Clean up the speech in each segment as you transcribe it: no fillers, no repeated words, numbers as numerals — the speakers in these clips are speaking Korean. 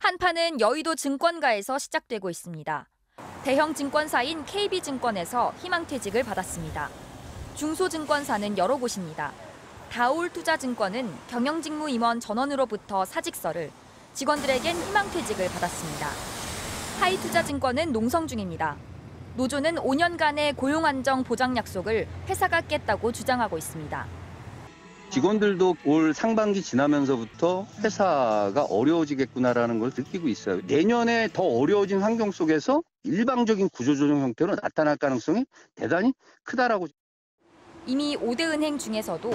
한파는 여의도 증권가에서 시작되고 있습니다. 대형 증권사인 KB증권에서 희망퇴직을 받았습니다. 중소증권사는 여러 곳입니다. 다올투자증권은 경영직무임원 전원으로부터 사직서를, 직원들에겐 희망퇴직을 받았습니다. 하이투자증권은 농성 중입니다. 노조는 5년간의 고용안정 보장 약속을 회사가 깼다고 주장하고 있습니다. 직원들도 올 상반기 지나면서부터 회사가 어려워지겠구나라는 걸 느끼고 있어요. 내년에 더 어려워진 환경 속에서 일방적인 구조조정 형태로 나타날 가능성이 대단히 크다라고. 이미 5대 은행 중에서도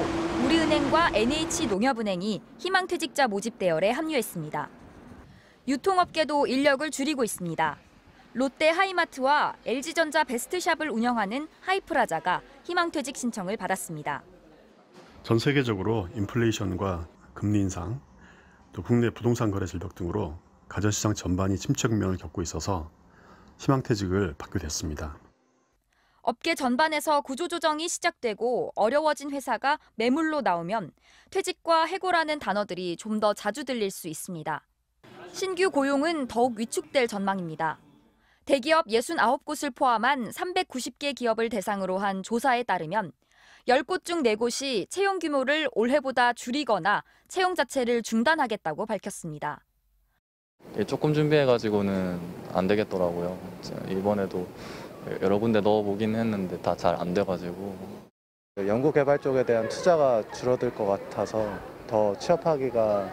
우리은행과 NH농협은행이 희망퇴직자 모집 대열에 합류했습니다. 유통업계도 인력을 줄이고 있습니다. 롯데 하이마트와 LG전자 베스트샵을 운영하는 하이프라자가 희망퇴직 신청을 받았습니다. 전 세계적으로 인플레이션과 금리 인상, 또 국내 부동산 거래 절벽 등으로 가전시장 전반이 침체 국면을 겪고 있어서 희망퇴직을 받게 됐습니다. 업계 전반에서 구조조정이 시작되고 어려워진 회사가 매물로 나오면 퇴직과 해고라는 단어들이 좀 더 자주 들릴 수 있습니다. 신규 고용은 더욱 위축될 전망입니다. 대기업 69곳을 포함한 390개 기업을 대상으로 한 조사에 따르면 10곳 중 4곳이 채용 규모를 올해보다 줄이거나 채용 자체를 중단하겠다고 밝혔습니다. 조금 준비해가지고는 안 되겠더라고요. 이번에도 여러 군데 넣어보긴 했는데 다 잘 안 돼가지고. 연구개발 쪽에 대한 투자가 줄어들 것 같아서 더 취업하기가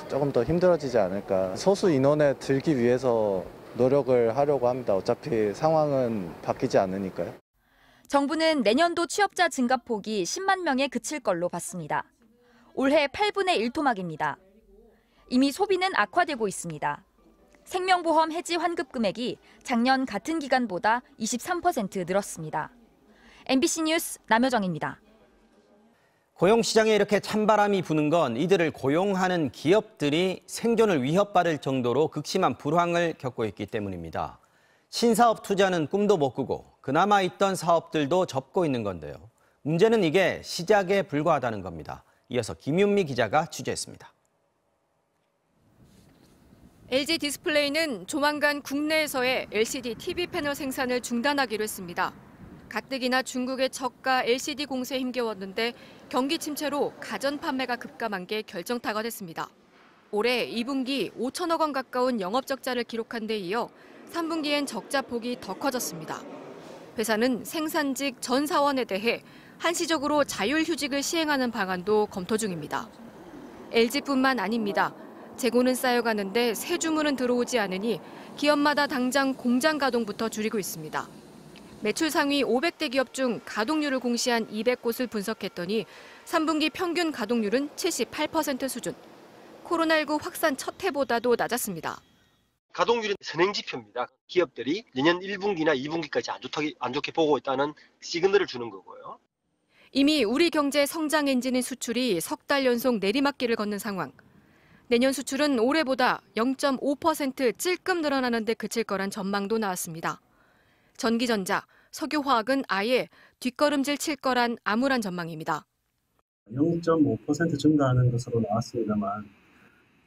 조금 더 힘들어지지 않을까. 소수 인원에 들기 위해서 노력을 하려고 합니다. 어차피 상황은 바뀌지 않으니까요. 정부는 내년도 취업자 증가폭이 10만 명에 그칠 걸로 봤습니다. 올해 8분의 1 토막입니다. 이미 소비는 악화되고 있습니다. 생명보험 해지 환급 금액이 작년 같은 기간보다 23% 늘었습니다. MBC 뉴스 남효정입니다. 고용시장에 이렇게 찬바람이 부는 건 이들을 고용하는 기업들이 생존을 위협받을 정도로 극심한 불황을 겪고 있기 때문입니다. 신사업 투자는 꿈도 못 꾸고 그나마 있던 사업들도 접고 있는 건데요. 문제는 이게 시작에 불과하다는 겁니다. 이어서 김윤미 기자가 취재했습니다. LG 디스플레이는 조만간 국내에서의 LCD TV 패널 생산을 중단하기로 했습니다. 가뜩이나 중국의 저가 LCD 공세에 힘겨웠는데 경기 침체로 가전 판매가 급감한 게 결정타가 됐습니다. 올해 2분기 5천억 원 가까운 영업 적자를 기록한 데 이어 3분기엔 적자 폭이 더 커졌습니다. 회사는 생산직 전 사원에 대해 한시적으로 자율휴직을 시행하는 방안도 검토 중입니다. LG뿐만 아닙니다. 재고는 쌓여가는데 새 주문은 들어오지 않으니 기업마다 당장 공장 가동부터 줄이고 있습니다. 매출 상위 500대 기업 중 가동률을 공시한 200곳을 분석했더니 3분기 평균 가동률은 78% 수준. 코로나19 확산 첫 해보다도 낮았습니다. 가동률은 선행지표입니다. 기업들이 내년 1분기나 2분기까지 안 좋게 보고 있다는 시그널을 주는 거고요. 이미 우리 경제 성장 엔진인 수출이 석 달 연속 내리막길을 걷는 상황. 내년 수출은 올해보다 0.5% 찔끔 늘어나는 데 그칠 거란 전망도 나왔습니다. 전기전자, 석유화학은 아예 뒷걸음질 칠 거란 암울한 전망입니다. 0.5% 증가하는 것으로 나왔습니다만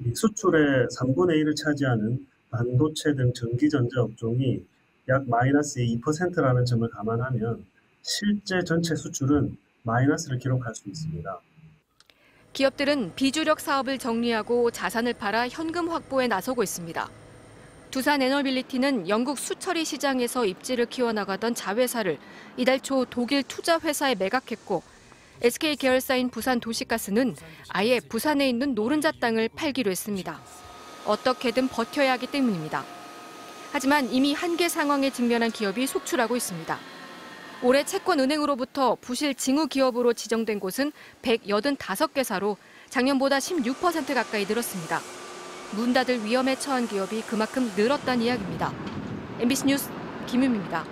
이 수출의 3분의 1을 차지하는 반도체 등 전기전자 업종이 약 마이너스 2%라는 점을 감안하면 실제 전체 수출은 마이너스를 기록할 수 있습니다. 기업들은 비주력 사업을 정리하고 자산을 팔아 현금 확보에 나서고 있습니다. 두산 에너빌리티는 영국 수처리 시장에서 입지를 키워나가던 자회사를 이달 초 독일 투자회사에 매각했고 SK 계열사인 부산 도시가스는 아예 부산에 있는 노른자 땅을 팔기로 했습니다. 어떻게든 버텨야 하기 때문입니다. 하지만 이미 한계 상황에 직면한 기업이 속출하고 있습니다. 올해 채권은행으로부터 부실 징후 기업으로 지정된 곳은 185개사로 작년보다 16% 가까이 늘었습니다. 문 닫을 위험에 처한 기업이 그만큼 늘었다는 이야기입니다. MBC 뉴스 김윤미입니다.